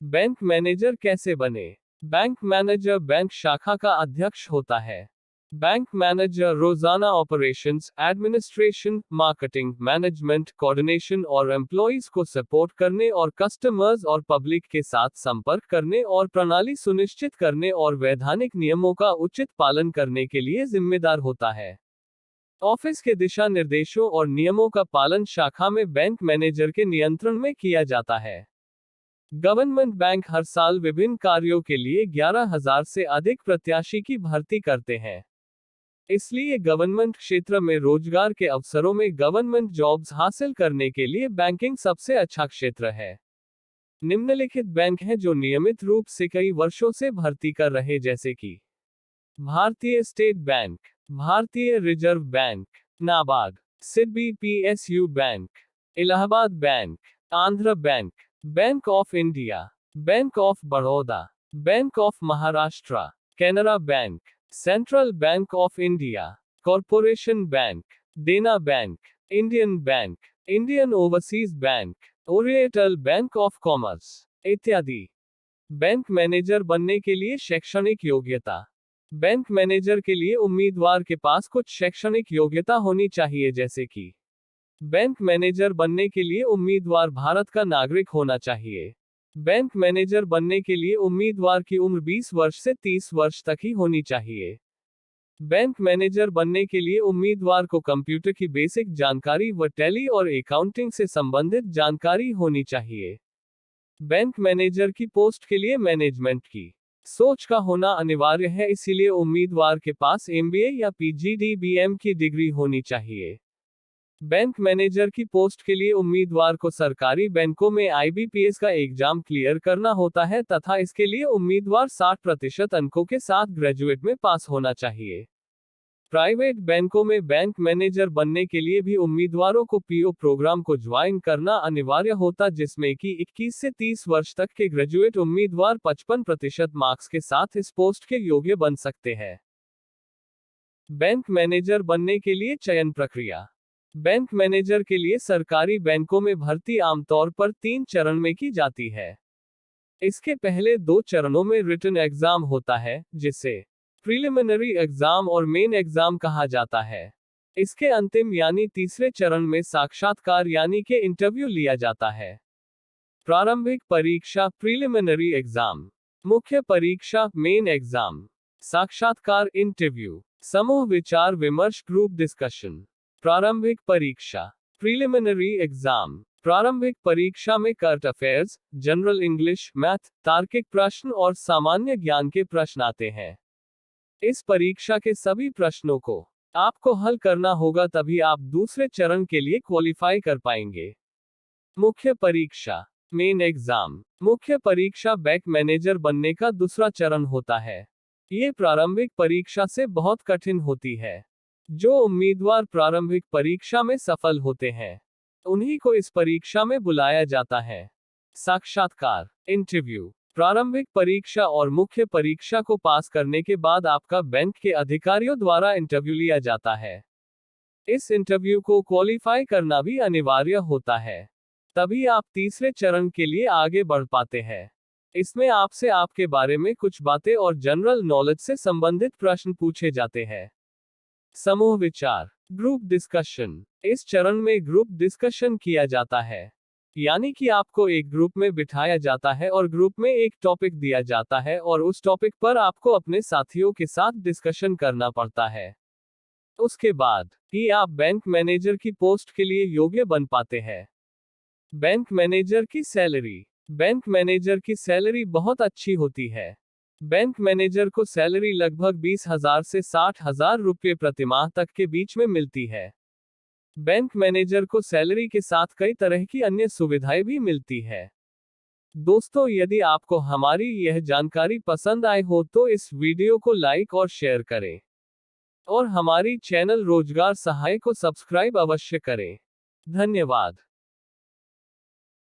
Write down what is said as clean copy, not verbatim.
Bank manager कैसे बने? Bank manager bank शाखा का अध्यक्ष होता है। बैंक मैनेजर रोजाना operations, administration, marketing, management, coordination और एम्प्लॉइज को सपोर्ट करने और कस्टमर्स और पब्लिक के साथ संपर्क करने और प्रणाली सुनिश्चित करने और वैधानिक नियमों का उचित पालन करने के लिए जिम्मेदार होता है। ऑफिस के दिशा निर्देशों और नियमों का पालन शाखा में बैंक मैनेजर के नियंत्रण में किया जाता है। गवर्नमेंट बैंक हर साल विभिन्न कार्यों के लिए 11,000 से अधिक प्रत्याशी की भर्ती करते हैं। इसलिए गवर्नमेंट क्षेत्र में रोजगार के अवसरों में गवर्नमेंट जॉब्स हासिल करने के लिए बैंकिंग सबसे अच्छा क्षेत्र है। निम्नलिखित बैंक हैं जो नियमित रूप से कई वर्षों से भर्ती कर रहे, जैसे कि भारतीय स्टेट बैंक, भारतीय reserve bank, NABARD, SIDBI PSU bank, Allahabad bank, Andhra bank, bank of India, bank of Baroda, bank of Maharashtra, Canara bank, central bank of India, corporation bank, Dena bank, Indian bank, Indian overseas bank, oriental bank of commerce इत्यादि। Bank manager बनने के लिए शैक्षणिक योग्यता। Bank manager के लिए उम्मीदवार के पास कुछ शैक्षणिक योग्यता होनी चाहिए, जैसे कि बैंक मैनेजर बनने के लिए उम्मीदवार भारत का नागरिक होना चाहिए। बैंक मैनेजर बनने के लिए उम्मीदवार की उम्र 20 वर्ष से 30 वर्ष तक ही होनी चाहिए। बैंक मैनेजर बनने के लिए उम्मीदवार को कंप्यूटर की बेसिक जानकारी व टैली और अकाउंटिंग से संबंधित जानकारी होनी चाहिए। बैंक मैनेजर की पोस्ट के लिए मैनेजमेंट की सोच का होना अनिवार्य है, इसीलिए उम्मीदवार के पास एमबीए या पीजीडीबीएम की डिग्री होनी चाहिए। बैंक मैनेजर की पोस्ट के लिए उम्मीदवार को सरकारी बैंकों में आईबीपीएस का एग्जाम क्लियर करना होता है तथा इसके लिए उम्मीदवार 60% अंकों के साथ ग्रेजुएट में पास होना चाहिए। प्राइवेट बैंकों में बैंक मैनेजर बनने के लिए भी उम्मीदवारों को पीओ प्रोग्राम को ज्वाइन करना अनिवार्य होता, जिसमें कि 21 से 30 वर्ष तक के ग्रेजुएट उम्मीदवार 55% मार्क्स के साथ इस पोस्ट के योग्य बन सकते हैं। बैंक मैनेजर बनने के लिए चयन प्रक्रिया। बैंक मैनेजर के लिए सरकारी बैंकों में भर्ती आमतौर पर 3 चरण में की जाती है। इसके पहले 2 चरणों में रिटन एग्जाम होता है, जिसे प्रीलिमिनरी एग्जाम और मेन एग्जाम कहा जाता है। इसके अंतिम यानी तीसरे चरण में साक्षात्कार यानी के इंटरव्यू लिया जाता है। प्रारंभिक परीक्षा प्रीलिमिनरी एग्जाम, मुख्य परीक्षा मेन एग्जाम, साक्षात्कार इंटरव्यू, समूह विचार विमर्श ग्रुप डिस्कशन। प्रारंभिक परीक्षा प्रीलिमिनरी एग्जाम। प्रारंभिक परीक्षा में current affairs, general English, math, तार्किक प्रश्न और सामान्य ज्ञान के प्रश्न आते हैं। इस परीक्षा के सभी प्रश्नों को आपको हल करना होगा, तभी आप दूसरे चरण के लिए क्वालिफाई कर पाएंगे। मुख्य परीक्षा मेन एग्जाम। मुख्य परीक्षा बैंक मैनेजर बनने का दूसरा चरण होता है। ये प्रारंभिक परीक्षा से बहुत कठिन होती है। जो उम्मीदवार प्रारंभिक परीक्षा में सफल होते हैं, उन्हीं को इस परीक्षा में बुलाया जाता है। साक्षात्कार इंटरव्यू। प्रारंभिक परीक्षा और मुख्य परीक्षा को पास करने के बाद आपका बैंक के अधिकारियों द्वारा इंटरव्यू लिया जाता है। इस इंटरव्यू को क्वालिफाई करना भी अनिवार्य होता है, तभी आप तीसरे चरण के लिए आगे बढ़ पाते हैं। इसमें आपसे आपके बारे में कुछ बातें और जनरल नॉलेज से संबंधित प्रश्न पूछे जाते हैं। समूह विचार ग्रुप डिस्कशन। इस चरण में ग्रुप डिस्कशन किया जाता है, यानी कि आपको एक ग्रुप में बिठाया जाता है और ग्रुप में एक टॉपिक दिया जाता है और उस टॉपिक पर आपको अपने साथियों के साथ डिस्कशन करना पड़ता है। उसके बाद ही आप बैंक मैनेजर की पोस्ट के लिए योग्य बन पाते हैं। बैंक मैनेजर की सैलरी। बैंक मैनेजर की सैलरी बहुत अच्छी होती है। बैंक मैनेजर को सैलरी लगभग 20,000 से 60,000 रुपये प्रतिमाह तक के बीच में मिलती है। बैंक मैनेजर को सैलरी के साथ कई तरह की अन्य सुविधाएं भी मिलती है। दोस्तों, यदि आपको हमारी यह जानकारी पसंद आए हो तो इस वीडियो को लाइक और शेयर करें और हमारी चैनल रोजगार सहाय को सब्सक्राइब अवश्य करें। धन्यवाद।